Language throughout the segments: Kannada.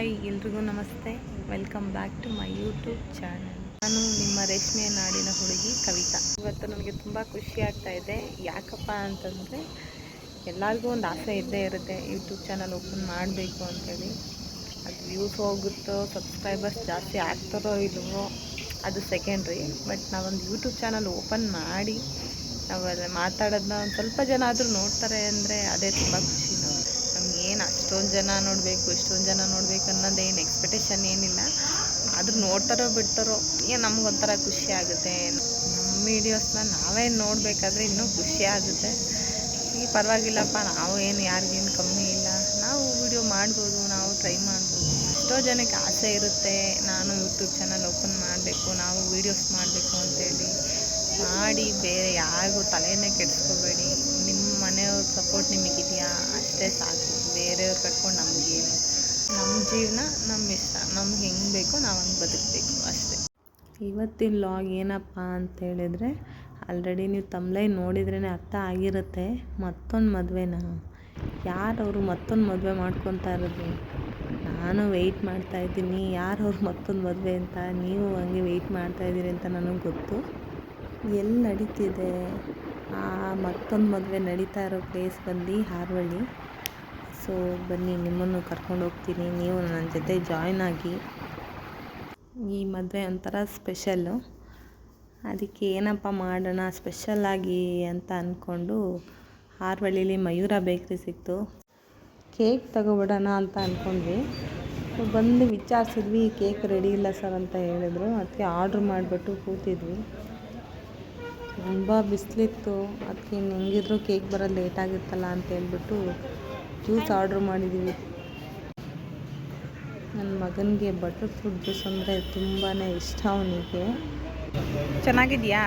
ಹಾಯ್ ಎಲ್ರಿಗೂ ನಮಸ್ತೆ. Welcome back to my YouTube channel. ನಾನು ನಿಮ್ಮ ರೇಷ್ಮೆ ನಾಡಿನ ಹುಡುಗಿ ಕವಿತಾ. ಇವತ್ತು ನನಗೆ ತುಂಬ ಖುಷಿ ಆಗ್ತಾ ಇದೆ. ಯಾಕಪ್ಪ ಅಂತಂದರೆ ಎಲ್ಲರಿಗೂ ಒಂದು ಆಸೆ ಇದ್ದೇ ಇರುತ್ತೆ, ಯೂಟ್ಯೂಬ್ ಚಾನಲ್ ಓಪನ್ ಮಾಡಬೇಕು ಅಂತೇಳಿ. ಅದು ವ್ಯೂಸ್ ಹೋಗುತ್ತೋ, ಸಬ್ಸ್ಕ್ರೈಬರ್ಸ್ ಜಾಸ್ತಿ ಆಗ್ತಾರೋ ಇಲ್ವೋ ಅದು ಸೆಕೆಂಡ್ರಿ. ಬಟ್ ನಾವೊಂದು ಯೂಟ್ಯೂಬ್ ಚಾನಲ್ ಓಪನ್ ಮಾಡಿ ನಾವೆಲ್ಲ ಮಾತಾಡೋದನ್ನ ಒಂದು ಸ್ವಲ್ಪ ಜನ ಆದರೂ ನೋಡ್ತಾರೆ ಅಂದರೆ ಅದೇ ತುಂಬ ಖುಷಿ. ನಮಗೇನು ಅಷ್ಟೊಂದು ಜನ ನೋಡಬೇಕು, ಇಷ್ಟೊಂದು ಜನ ನೋಡಬೇಕು ಅನ್ನೋದೇನು ಎಕ್ಸ್ಪೆಕ್ಟೇಷನ್ ಏನಿಲ್ಲ. ಆದರೂ ನೋಡ್ತಾರೋ ಬಿಡ್ತಾರೋ ನಮಗೊಂಥರ ಖುಷಿ ಆಗುತ್ತೆ. ನಮ್ಮ ವೀಡಿಯೋಸ್ನ ನಾವೇ ನೋಡಬೇಕಾದ್ರೆ ಇನ್ನೂ ಖುಷಿ ಆಗುತ್ತೆ. ಈಗ ಪರವಾಗಿಲ್ಲಪ್ಪ, ನಾವು ಏನು ಯಾರಿಗೇನು ಕಮ್ಮಿ ಇಲ್ಲ, ನಾವು ವಿಡಿಯೋ ಮಾಡ್ಬೋದು, ನಾವು ಟ್ರೈ ಮಾಡ್ಬೋದು. ಎಷ್ಟೋ ಜನಕ್ಕೆ ಆಸೆ ಇರುತ್ತೆ, ನಾನು ಯೂಟ್ಯೂಬ್ ಚಾನಲ್ ಓಪನ್ ಮಾಡಬೇಕು, ನಾವು ವೀಡಿಯೋಸ್ ಮಾಡಬೇಕು ಅಂತೇಳಿ. ಮಾಡಿ ಬೇರೆ ಯಾರಿಗೂ ತಲೆಯೇ ಕೆಡಿಸ್ಕೋಬೇಡಿ. ನಿಮ್ಮ ಮನೆಯವ್ರ ಸಪೋರ್ಟ್ ನಿಮಗಿದೆಯಾ ಅಷ್ಟೇ ಸಾಕು. ಬೇರೆಯವ್ರು ಕಟ್ಕೊಂಡು ನಮಗೇನು, ನಮ್ಮ ಜೀವನ ನಮ್ಮ ಇಷ್ಟ, ನಮ್ಗೆ ಹೆಂಗೆ ಬೇಕೋ ನಾವು ಹಂಗೆ ಬದುಕಬೇಕು ಅಷ್ಟೇ. ಇವತ್ತಿನ ಲಾಗ್ ಏನಪ್ಪ ಅಂತೇಳಿದರೆ, ಆಲ್ರೆಡಿ ನೀವು ತಮ್ಲೈನ್ ನೋಡಿದ್ರೇ ಅರ್ಥ ಆಗಿರುತ್ತೆ. ಮತ್ತೊಂದು ಮದುವೆನ ಯಾರವರು ಮತ್ತೊಂದು ಮದುವೆ ಮಾಡ್ಕೊತಾ ಇರೋದು? ನಾನು ವೆಯ್ಟ್ ಮಾಡ್ತಾಯಿದ್ದೀನಿ ಯಾರವ್ರು ಮತ್ತೊಂದು ಮದುವೆ ಅಂತ. ನೀವು ಹಂಗೆ ವೆಯ್ಟ್ ಮಾಡ್ತಾಯಿದ್ದೀರಿ ಅಂತ ನನಗೆ ಗೊತ್ತು. ಎಲ್ಲಿ ನಡೀತಿದೆ ಆ ಮತ್ತೊಂದು ಮದುವೆ ನಡೀತಾ ಇರೋ ಪ್ಲೇಸ್ ಬಂದು ಹಾರವಳ್ಳಿ. ಸೊ ಬನ್ನಿ, ನಿಮ್ಮನ್ನು ಕರ್ಕೊಂಡು ಹೋಗ್ತೀನಿ, ನೀವು ನನ್ನ ಜೊತೆ ಜಾಯ್ನ್ ಆಗಿ. ಈ ಮದುವೆ ಒಂಥರ ಸ್ಪೆಷಲ್ಲು. ಅದಕ್ಕೆ ಏನಪ್ಪ ಮಾಡೋಣ ಸ್ಪೆಷಲ್ಲಾಗಿ ಅಂತ ಅಂದ್ಕೊಂಡು ಹಾರವಳ್ಳಿಲಿ ಮಯೂರ ಬೇಕ್ರಿ ಸಿಕ್ತು. ಕೇಕ್ ತಗೊಬಿಡೋಣ ಅಂತ ಅಂದ್ಕೊಂಡ್ವಿ. ಬಂದು ವಿಚಾರಿಸಿದ್ವಿ, ಕೇಕ್ ರೆಡಿ ಇಲ್ಲ ಸರ್ ಅಂತ ಹೇಳಿದ್ರು. ಅದಕ್ಕೆ ಆರ್ಡ್ರ್ ಮಾಡಿಬಿಟ್ಟು ಕೂತಿದ್ವಿ. ತುಂಬ ಬಿಸಿಲಿತ್ತು, ಅದಕ್ಕೆ ಹೆಂಗಿದ್ರು ಕೇಕ್ ಬರೋದು ಲೇಟ್ ಆಗುತ್ತಲ್ಲ ಅಂತ ಹೇಳ್ಬಿಟ್ಟು ಜ್ಯೂಸ್ ಆರ್ಡ್ರ್ ಮಾಡಿದ್ದೀವಿ. ನನ್ನ ಮಗನಿಗೆ ಬಟರ್ ಫ್ರೂಟ್ ಜ್ಯೂಸ್ ಅಂದರೆ ತುಂಬಾ ಇಷ್ಟ. ಅವನಿಗೆ ಚೆನ್ನಾಗಿದೆಯಾ?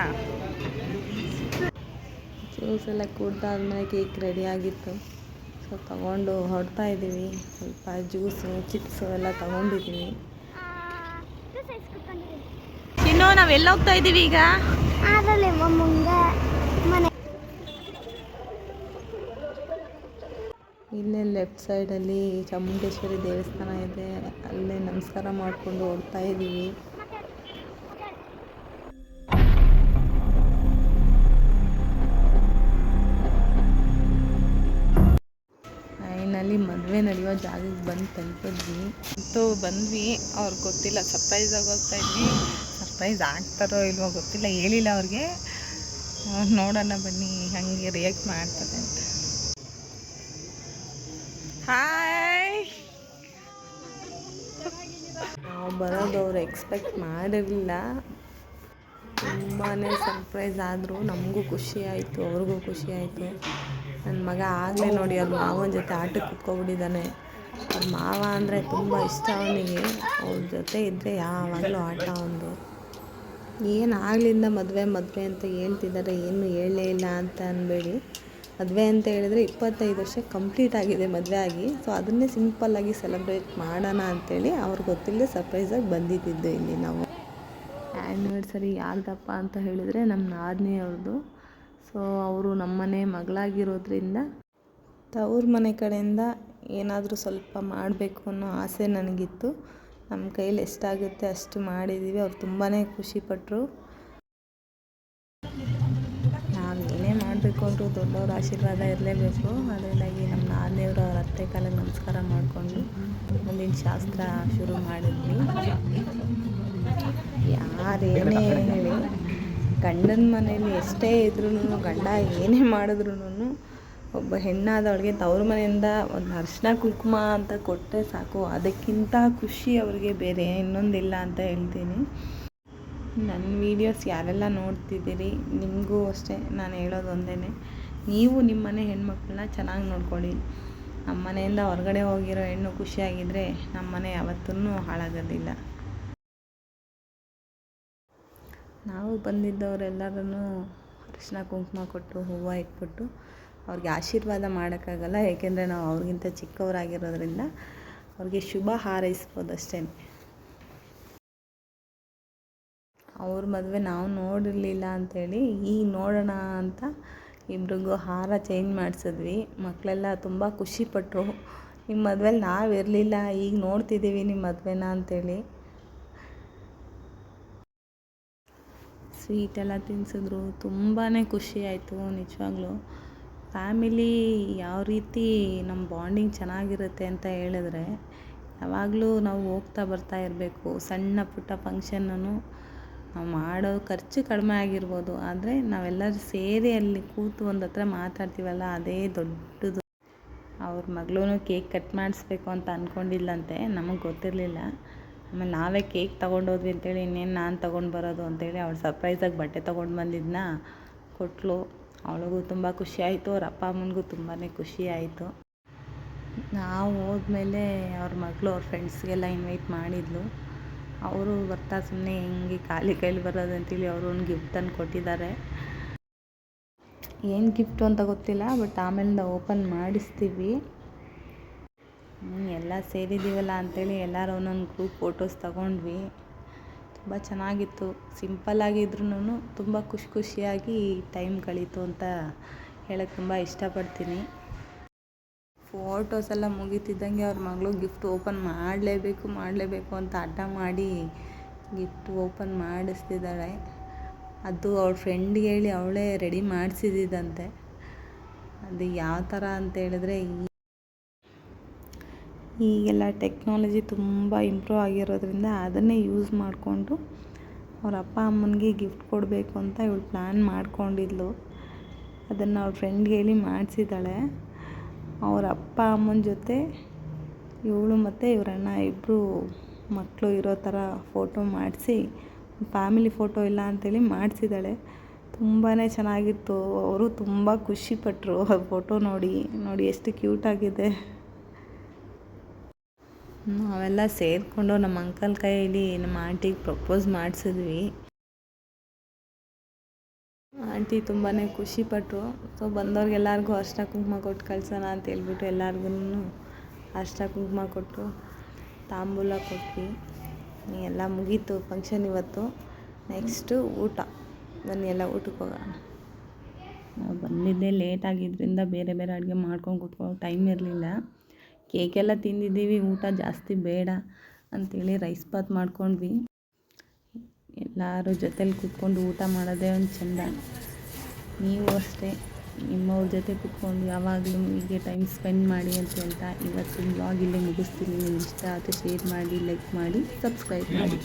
ಜ್ಯೂಸ್ ಎಲ್ಲ ಕುಡ್ದಾದ್ಮೇಲೆ ಕೇಕ್ ರೆಡಿ ಆಗಿತ್ತು. ಸೊ ತಗೊಂಡು ಹೊರಡ್ತಾ ಇದ್ದೀವಿ. ಸ್ವಲ್ಪ ಜ್ಯೂಸು ಚಿಪ್ಸು ಎಲ್ಲ ತಗೊಂಡಿದ್ದೀವಿ. ಇನ್ನು ನಾವೆಲ್ಲ ಹೋಗ್ತಾ ಇದ್ದೀವಿ ಈಗ? ಇಲ್ಲೇ ಲೆಫ್ಟ್ ಸೈಡಲ್ಲಿ ಚಾಮುಂಡೇಶ್ವರಿ ದೇವಸ್ಥಾನ ಇದೆ, ಅಲ್ಲೇ ನಮಸ್ಕಾರ ಮಾಡಿಕೊಂಡು ಹೋಗ್ತಾ ಇದ್ದೀವಿ. ಫೈನಲಿ ಮದುವೆ ನಡೆಯೋ ಜಾಗಕ್ಕೆ ಬಂದು ತಲುಪಿದ್ವಿ. ಬಂದ್ವಿ. ಅವ್ರಿಗೆ ಗೊತ್ತಿಲ್ಲ, ಸರ್ಪ್ರೈಸಾಗಿ ಹೋಗ್ತಾ ಇದ್ವಿ. ಸರ್ಪ್ರೈಸ್ ಆಗ್ತಾರೋ ಇಲ್ವೋ ಗೊತ್ತಿಲ್ಲ, ಹೇಳಿಲ್ಲ ಅವ್ರಿಗೆ. ನೋಡೋಣ ಬನ್ನಿ ಹಂಗೆ ರಿಯಾಕ್ಟ್ ಮಾಡ್ತಾರೆ ಅಂತ. ಹಾಯ್. ನಾವು ಬರೋದು ಅವ್ರು ಎಕ್ಸ್ಪೆಕ್ಟ್ ಮಾಡಿರಲಿಲ್ಲ. ತುಂಬಾ ಸರ್ಪ್ರೈಸ್ ಆದರು. ನಮಗೂ ಖುಷಿ ಆಯಿತು, ಅವ್ರಿಗೂ ಖುಷಿ ಆಯಿತು. ನನ್ನ ಮಗ ಆಗಲೇ ನೋಡಿ ಅವ್ರ ಮಾವನ ಜೊತೆ ಆಟಕ್ಕೆ ಕುತ್ಕೊಬಿಟ್ಟಿದ್ದಾನೆ. ಅವ್ರ ಮಾವ ಅಂದರೆ ತುಂಬ ಇಷ್ಟ ಅವನಿಗೆ. ಅವ್ರ ಜೊತೆ ಇದ್ದರೆ ಯಾವಾಗಲೂ ಆಟ ಒಂದು. ಏನು ಆಗ್ಲಿಂದ ಮದುವೆ ಅಂತ ಹೇಳ್ತಿದ್ದಾರೆ, ಏನು ಹೇಳಲೇ ಇಲ್ಲ ಅಂತ ಅನ್ಬೇಡಿ. ಮದುವೆ ಅಂತ ಹೇಳಿದರೆ 25 ವರ್ಷ ಕಂಪ್ಲೀಟ್ ಆಗಿದೆ ಮದುವೆ ಆಗಿ. ಸೊ ಅದನ್ನೇ ಸಿಂಪಲ್ಲಾಗಿ ಸೆಲೆಬ್ರೇಟ್ ಮಾಡೋಣ ಅಂಥೇಳಿ ಅವ್ರಿಗೆ ಗೊತ್ತಿಲ್ಲದೆ ಸರ್ಪ್ರೈಸಾಗಿ ಬಂದಿದ್ದು ಇಲ್ಲಿ ನಾವು. ಆ್ಯನಿವರ್ಸರಿ ಯಾರ್ದಪ್ಪ ಅಂತ ಹೇಳಿದರೆ ನಮ್ಮ ನಾದಿನಿ ಅವ್ರದ್ದು. ಸೊ ಅವರು ನಮ್ಮನೆ ಮಗಳಾಗಿರೋದ್ರಿಂದ ತವ್ರ ಮನೆ ಕಡೆಯಿಂದ ಏನಾದರೂ ಸ್ವಲ್ಪ ಮಾಡಬೇಕು ಅನ್ನೋ ಆಸೆ ನನಗಿತ್ತು. ನಮ್ಮ ಕೈಲಿ ಎಷ್ಟಾಗುತ್ತೆ ಅಷ್ಟು ಮಾಡಿದ್ದೀವಿ. ಅವ್ರು ತುಂಬಾ ಖುಷಿಪಟ್ಟರು. ನಾವು ಏನೇ ಮಾಡಬೇಕು ಅಂದರೂ ದೊಡ್ಡವ್ರ ಆಶೀರ್ವಾದ ಇರಲೇಬೇಕು. ಅದರಿಂದಾಗಿ ನಮ್ಮ ನಾದಿನಿಯವರು ಅವ್ರ ಅತ್ತೆ ಕಾಲಿಗೆ ನಮಸ್ಕಾರ ಮಾಡಿಕೊಂಡು ಮುಂದಿನ ಶಾಸ್ತ್ರ ಶುರು ಮಾಡಿದ್ವಿ. ಯಾರೇನೇ ಹೇಳಿ, ಗಂಡನ ಮನೇಲಿ ಎಷ್ಟೇ ಇದ್ರೂ, ಗಂಡ ಏನೇ ಮಾಡಿದ್ರು ಒಬ್ಬ ಹೆಣ್ಣಾದವಳಿಗೆ ತವ್ರ ಮನೆಯಿಂದ ಒಂದು ಅರಿಶಿನ ಕುಂಕುಮ ಅಂತ ಕೊಟ್ಟರೆ ಸಾಕು. ಅದಕ್ಕಿಂತ ಖುಷಿ ಅವ್ರಿಗೆ ಬೇರೆ ಇನ್ನೊಂದಿಲ್ಲ ಅಂತ ಹೇಳ್ತೀನಿ. ನನ್ನ ವೀಡಿಯೋಸ್ ಯಾರೆಲ್ಲ ನೋಡ್ತಿದ್ದೀರಿ, ನಿಮಗೂ ಅಷ್ಟೇ ನಾನು ಹೇಳೋದು ಒಂದೇ, ನೀವು ನಿಮ್ಮ ಮನೆ ಹೆಣ್ಮಕ್ಳನ್ನ ಚೆನ್ನಾಗಿ ನೋಡ್ಕೊಳ್ಳಿ. ನಮ್ಮ ಮನೆಯಿಂದ ಹೊರಗಡೆ ಹೋಗಿರೋ ಹೆಣ್ಣು ಖುಷಿಯಾಗಿದ್ದರೆ ನಮ್ಮ ಮನೆ ಯಾವತ್ತೂ ಹಾಳಾಗೋದಿಲ್ಲ. ನಾವು ಬಂದಿದ್ದವರೆಲ್ಲರೂ ಅರಿಶಿನ ಕುಂಕುಮ ಕೊಟ್ಟು ಹೂವು ಇಟ್ಬಿಟ್ಟು ಅವ್ರಿಗೆ ಆಶೀರ್ವಾದ ಮಾಡೋಕ್ಕಾಗಲ್ಲ, ಏಕೆಂದರೆ ನಾವು ಅವ್ರಿಗಿಂತ ಚಿಕ್ಕವರಾಗಿರೋದ್ರಿಂದ ಅವ್ರಿಗೆ ಶುಭ ಹಾರೈಸ್ಬೋದು ಅಷ್ಟೇ. ಅವ್ರ ಮದುವೆ ನಾವು ನೋಡಿರಲಿಲ್ಲ ಅಂಥೇಳಿ ಈಗ ನೋಡೋಣ ಅಂತ ಇಬ್ರಿಗೂ ಹಾರ ಚೇಂಜ್ ಮಾಡಿಸಿದ್ವಿ. ಮಕ್ಕಳೆಲ್ಲ ತುಂಬ ಖುಷಿಪಟ್ಟರು. ನಿಮ್ಮ ಮದುವೆಲಿ ನಾವು ಇರಲಿಲ್ಲ, ಈಗ ನೋಡ್ತಿದ್ದೀವಿ ನಿಮ್ಮ ಮದುವೆನ ಅಂತೇಳಿ. ಸ್ವೀಟೆಲ್ಲ ತಿನ್ನಿಸಿದ್ರು, ತುಂಬಾ ಖುಷಿ ಆಯಿತು ನಿಜವಾಗ್ಲೂ. ಫ್ಯಾಮಿಲಿ ಯಾವ ರೀತಿ ನಮ್ಮ ಬಾಂಡಿಂಗ್ ಚೆನ್ನಾಗಿರುತ್ತೆ ಅಂತ ಹೇಳಿದ್ರೆ, ಯಾವಾಗಲೂ ನಾವು ಹೋಗ್ತಾ ಬರ್ತಾ ಇರಬೇಕು. ಸಣ್ಣ ಪುಟ್ಟ ಫಂಕ್ಷನ್ನೂ ನಾವು ಮಾಡೋ ಖರ್ಚು ಕಡಿಮೆ ಆಗಿರ್ಬೋದು, ಆದರೆ ನಾವೆಲ್ಲರೂ ಸೇರಿ ಅಲ್ಲಿ ಕೂತು ಒಂದು ಹತ್ರ ಮಾತಾಡ್ತೀವಲ್ಲ, ಅದೇ ದೊಡ್ಡದು. ಅವ್ರ ಮಗಳೂ ಕೇಕ್ ಕಟ್ ಮಾಡಿಸ್ಬೇಕು ಅಂತ ಅಂದ್ಕೊಂಡಿಲ್ಲಂತೆ, ನಮಗೆ ಗೊತ್ತಿರಲಿಲ್ಲ. ಆಮೇಲೆ ನಾವೇ ಕೇಕ್ ತೊಗೊಂಡೋದ್ವಿ ಅಂತೇಳಿ, ಇನ್ನೇನು ನಾನು ತೊಗೊಂಡು ಬರೋದು ಅಂತೇಳಿ ಅವಳು ಸರ್ಪ್ರೈಸಾಗಿ ಬಟ್ಟೆ ತೊಗೊಂಡು ಬಂದಿದ್ದನ್ನ ಕೊಟ್ಟಳು. ಅವಳಿಗೂ ತುಂಬ ಖುಷಿ ಆಯಿತು, ಅವ್ರ ಅಪ್ಪ ಅಮ್ಮನಿಗೂ ತುಂಬಾ ಖುಷಿ ಆಯಿತು. ನಾವು ಹೋದ್ಮೇಲೆ ಅವ್ರ ಮಗಳು ಅವ್ರ ಫ್ರೆಂಡ್ಸ್ಗೆಲ್ಲ ಇನ್ವೈಟ್ ಮಾಡಿದ್ಲು. ಅವರು ಬರ್ತಾ ಸುಮ್ಮನೆ ಹೆಂಗೆ ಖಾಲಿ ಕೈಲಿ ಬರೋದು ಅಂತೇಳಿ ಅವರು ಒಂದು ಗಿಫ್ಟ್ ತಂದು ಕೊಟ್ಟಿದ್ದಾರೆ. ಏನು ಗಿಫ್ಟು ಅಂತ ಗೊತ್ತಿಲ್ಲ, ಬಟ್ ಆಮೇಲೆ ಓಪನ್ ಮಾಡಿಸ್ತೀವಿ. ಎಲ್ಲ ಸೇರಿದ್ದೀವಲ್ಲ ಅಂಥೇಳಿ ಎಲ್ಲರೂ ಒಂದೊಂದು ಗ್ರೂಪ್ ಫೋಟೋಸ್ ತಗೊಂಡ್ವಿ. ತುಂಬ ಚೆನ್ನಾಗಿತ್ತು. ಸಿಂಪಲ್ಲಾಗಿದ್ರೂ ತುಂಬ ಖುಷಿಯಾಗಿ ಟೈಮ್ ಕಳೀತು ಅಂತ ಹೇಳೋಕ್ಕೆ ತುಂಬ ಇಷ್ಟಪಡ್ತೀನಿ. ಫೋಟೋಸ್ ಎಲ್ಲ ಮುಗಿತಿದ್ದಂಗೆ ಅವ್ರ ಮಗಳು ಗಿಫ್ಟ್ ಓಪನ್ ಮಾಡಲೇಬೇಕು ಅಂತ ಹಠ ಮಾಡಿ ಗಿಫ್ಟ್ ಓಪನ್ ಮಾಡಿಸ್ತಿದ್ದಾಳೆ. ಅದು ಅವಳ ಫ್ರೆಂಡ್ಗೆ ಹೇಳಿ ಅವಳೇ ರೆಡಿ ಮಾಡಿಸಿದ್ದಂತೆ. ಅದು ಯಾವ ಥರ ಅಂತ ಹೇಳಿದ್ರೆ, ಈಗೆಲ್ಲ ಟೆಕ್ನಾಲಜಿ ತುಂಬ ಇಂಪ್ರೂವ್ ಆಗಿರೋದ್ರಿಂದ ಅದನ್ನೇ ಯೂಸ್ ಮಾಡಿಕೊಂಡು ಅವ್ರ ಅಪ್ಪ ಅಮ್ಮನಿಗೆ ಗಿಫ್ಟ್ ಕೊಡಬೇಕು ಅಂತ ಇವಳು ಪ್ಲ್ಯಾನ್ ಮಾಡ್ಕೊಂಡಿದ್ಲು. ಅದನ್ನು ಅವ್ಳ ಫ್ರೆಂಡ್ಗೆ ಹೇಳಿ ಮಾಡಿಸಿದ್ದಾಳೆ. ಅವ್ರ ಅಪ್ಪ ಅಮ್ಮನ ಜೊತೆ ಇವಳು ಮತ್ತು ಇವರಣ್ಣ ಇಬ್ಬರು ಮಕ್ಕಳು ಇರೋ ಥರ ಫೋಟೋ ಮಾಡಿಸಿ, ಫ್ಯಾಮಿಲಿ ಫೋಟೋ ಇಲ್ಲ ಅಂಥೇಳಿ ಮಾಡಿಸಿದ್ದಾಳೆ. ತುಂಬಾ ಚೆನ್ನಾಗಿತ್ತು. ಅವರು ತುಂಬ ಖುಷಿಪಟ್ಟರು ಆ ಫೋಟೋ ನೋಡಿ ಎಷ್ಟು ಕ್ಯೂಟಾಗಿದೆ. ನಾವೆಲ್ಲ ಸೇರಿಕೊಂಡು ನಮ್ಮ ಅಂಕಲ್ ಕೈಯಲ್ಲಿ ನಮ್ಮ ಆಂಟಿಗೆ ಪ್ರಪೋಸ್ ಮಾಡಿಸಿದ್ವಿ. ಆಂಟಿ ತುಂಬಾ ಖುಷಿಪಟ್ಟರು. ಸೊ ಬಂದವ್ರಿಗೆಲ್ಲರಿಗೂ ಅರಿಶಿನ ಕುಂಕುಮ ಕೊಟ್ಟು ಕಳ್ಸೋಣ ಅಂತ ಹೇಳ್ಬಿಟ್ಟು ಎಲ್ಲರಿಗೂ ಅರಿಶಿನ ಕುಂಕುಮ ಕೊಟ್ಟು ತಾಂಬೂಲ ಕೊಟ್ವಿ. ಎಲ್ಲ ಮುಗೀತು ಫಂಕ್ಷನ್ ಇವತ್ತು. ನೆಕ್ಸ್ಟು ಊಟ. ಬನ್ನಿ ಎಲ್ಲ ಊಟಕ್ಕೆ ಹೋಗೋಣ. ನಾವು ಬಂದಿದ್ದೇ ಲೇಟ್ ಆಗಿದ್ದರಿಂದ ಬೇರೆ ಅಡುಗೆ ಮಾಡ್ಕೊಂಡು ಕೂತ್ಕೊಳ್ಳೋ ಟೈಮ್ ಇರಲಿಲ್ಲ. ಕೇಕೆಲ್ಲ ತಿಂದಿದ್ದೀವಿ, ಊಟ ಜಾಸ್ತಿ ಬೇಡ ಅಂಥೇಳಿ ರೈಸ್ ಬಾತ್ ಮಾಡ್ಕೊಂಡ್ವಿ. ಎಲ್ಲರೂ ಜೊತೇಲಿ ಕೂತ್ಕೊಂಡು ಊಟ ಮಾಡೋದೇ ಒಂದು ಚೆಂದ. ನೀವು ಅಷ್ಟೇ ನಿಮ್ಮವ್ರ ಜೊತೆ ಕೂತ್ಕೊಂಡು ಯಾವಾಗಲೂ ಹೀಗೆ ಟೈಮ್ ಸ್ಪೆಂಡ್ ಮಾಡಿ ಅಂತ ಹೇಳ್ತಾ ಇವತ್ತಿನ ಬ್ಲಾಗ್ ಇಲ್ಲೇ ಮುಗಿಸ್ತೀನಿ. ನಿಮ್ಗೆ ಇಷ್ಟ ಆದರೆ ಶೇರ್ ಮಾಡಿ, ಲೈಕ್ ಮಾಡಿ, ಸಬ್ಸ್ಕ್ರೈಬ್ ಮಾಡಿ.